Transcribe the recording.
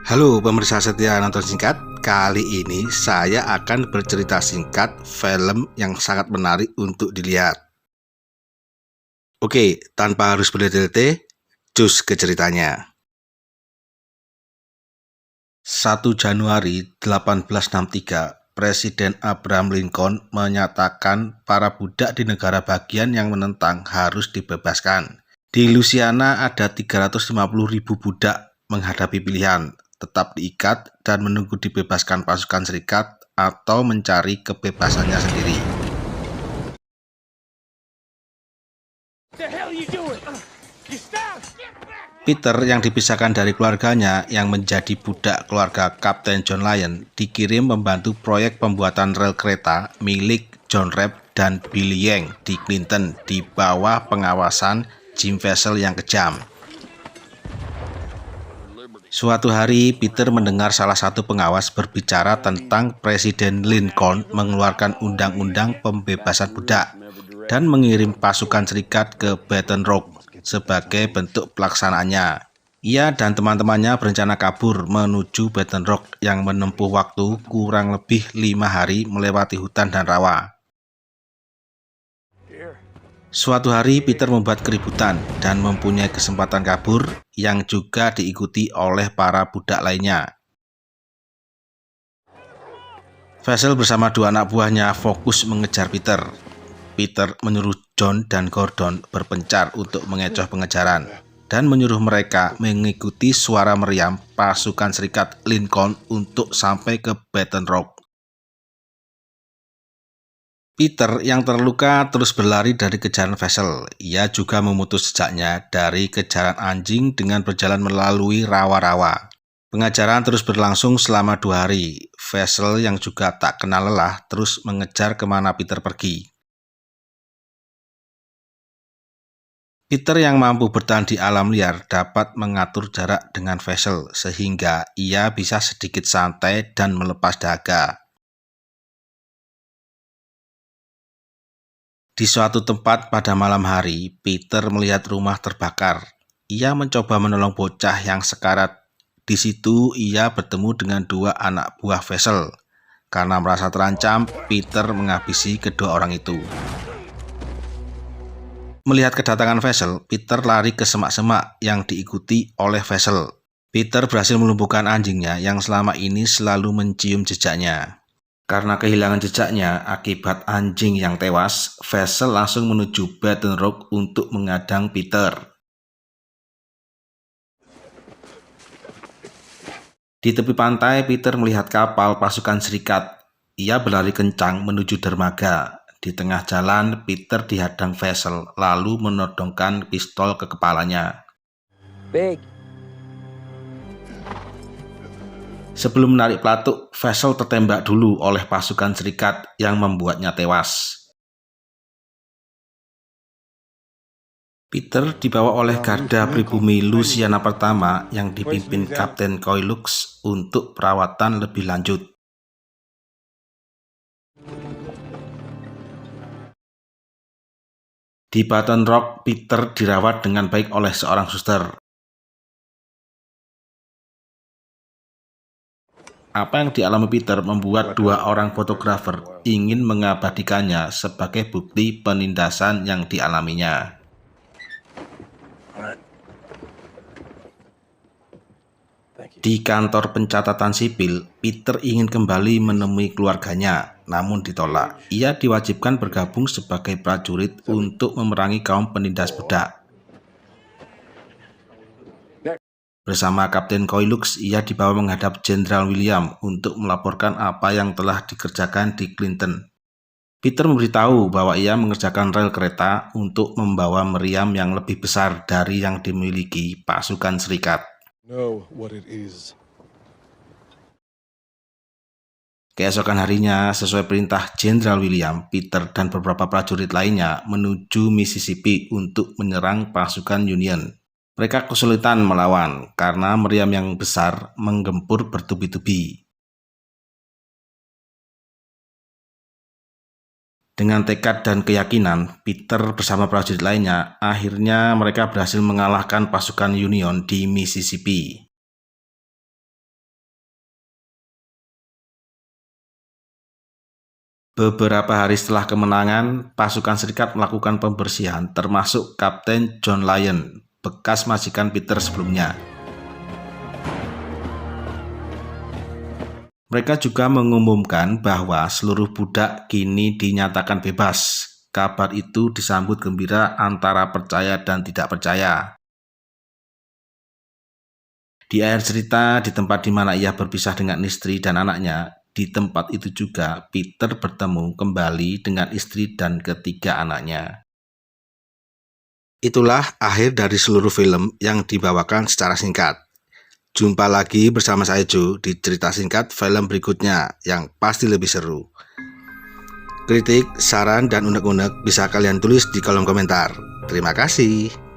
Halo pemirsa setia nonton singkat. Kali ini saya akan bercerita singkat film yang sangat menarik untuk dilihat. Oke, tanpa harus bertele-tele, cus ke ceritanya. 1 Januari 1863, Presiden Abraham Lincoln menyatakan para budak di negara bagian yang menentang harus dibebaskan. Di Louisiana ada 350.000 budak menghadapi pilihan, tetap diikat dan menunggu dibebaskan pasukan Serikat atau mencari kebebasannya sendiri. Peter yang dipisahkan dari keluarganya yang menjadi budak keluarga Kapten John Lyon dikirim membantu proyek pembuatan rel kereta milik John Rapp dan Billy Yang di Clinton di bawah pengawasan Jim Vessel yang kejam. Suatu hari, Peter mendengar salah satu pengawas berbicara tentang Presiden Lincoln mengeluarkan undang-undang pembebasan budak dan mengirim pasukan Serikat ke Baton Rouge sebagai bentuk pelaksanaannya. Ia dan teman-temannya berencana kabur menuju Baton Rouge yang menempuh waktu kurang lebih 5 hari melewati hutan dan rawa. Suatu hari Peter membuat keributan dan mempunyai kesempatan kabur yang juga diikuti oleh para budak lainnya. Vessel bersama 2 anak buahnya fokus mengejar Peter. Peter menyuruh John dan Gordon berpencar untuk mengecoh pengejaran dan menyuruh mereka mengikuti suara meriam pasukan Serikat Lincoln untuk sampai ke Baton Rouge. Peter yang terluka terus berlari dari kejaran Vessel. Ia juga memutus jejaknya dari kejaran anjing dengan berjalan melalui rawa-rawa. Pengejaran terus berlangsung selama 2 hari. Vessel yang juga tak kenal lelah terus mengejar kemana Peter pergi. Peter yang mampu bertahan di alam liar dapat mengatur jarak dengan Vessel sehingga ia bisa sedikit santai dan melepas dahaga. Di suatu tempat pada malam hari, Peter melihat rumah terbakar. Ia mencoba menolong bocah yang sekarat. Di situ ia bertemu dengan 2 anak buah Vessel. Karena merasa terancam, Peter menghabisi kedua orang itu. Melihat kedatangan Vessel, Peter lari ke semak-semak yang diikuti oleh Vessel. Peter berhasil melumpuhkan anjingnya yang selama ini selalu mencium jejaknya. Karena kehilangan jejaknya akibat anjing yang tewas, Vessel langsung menuju Baton Rouge untuk menghadang Peter. Di tepi pantai, Peter melihat kapal pasukan Serikat. Ia berlari kencang menuju dermaga. Di tengah jalan, Peter dihadang Vessel, lalu menodongkan pistol ke kepalanya. Sebelum menarik pelatuk, Vessel tertembak dulu oleh pasukan Serikat yang membuatnya tewas. Peter dibawa oleh garda pribumi Louisiana pertama yang dipimpin Kapten Coylux untuk perawatan lebih lanjut. Di Baton Rouge, Peter dirawat dengan baik oleh seorang suster. Apa yang dialami Peter membuat 2 orang fotografer ingin mengabadikannya sebagai bukti penindasan yang dialaminya. Di kantor pencatatan sipil, Peter ingin kembali menemui keluarganya, namun ditolak. Ia diwajibkan bergabung sebagai prajurit untuk memerangi kaum penindas budak. Bersama Kapten Coylux, ia dibawa menghadap Jenderal William untuk melaporkan apa yang telah dikerjakan di Clinton. Peter memberitahu bahwa ia mengerjakan rel kereta untuk membawa meriam yang lebih besar dari yang dimiliki pasukan Serikat. Keesokan harinya, sesuai perintah Jenderal William, Peter dan beberapa prajurit lainnya menuju Mississippi untuk menyerang pasukan Union. Mereka kesulitan melawan karena meriam yang besar menggempur bertubi-tubi. Dengan tekad dan keyakinan, Peter bersama prajurit lainnya, akhirnya mereka berhasil mengalahkan pasukan Union di Mississippi. Beberapa hari setelah kemenangan, pasukan serikat melakukan pembersihan termasuk Kapten John Lyon, bekas majikan Peter sebelumnya. Mereka juga mengumumkan bahwa seluruh budak kini dinyatakan bebas. Kabar itu disambut gembira antara percaya dan tidak percaya. Di akhir cerita, di tempat di mana ia berpisah dengan istri dan anaknya, di tempat itu juga Peter bertemu kembali dengan istri dan ketiga anaknya. Itulah akhir dari seluruh film yang dibawakan secara singkat. Jumpa lagi bersama saya Joe di cerita singkat film berikutnya yang pasti lebih seru. Kritik, saran, dan unek-unek bisa kalian tulis di kolom komentar. Terima kasih.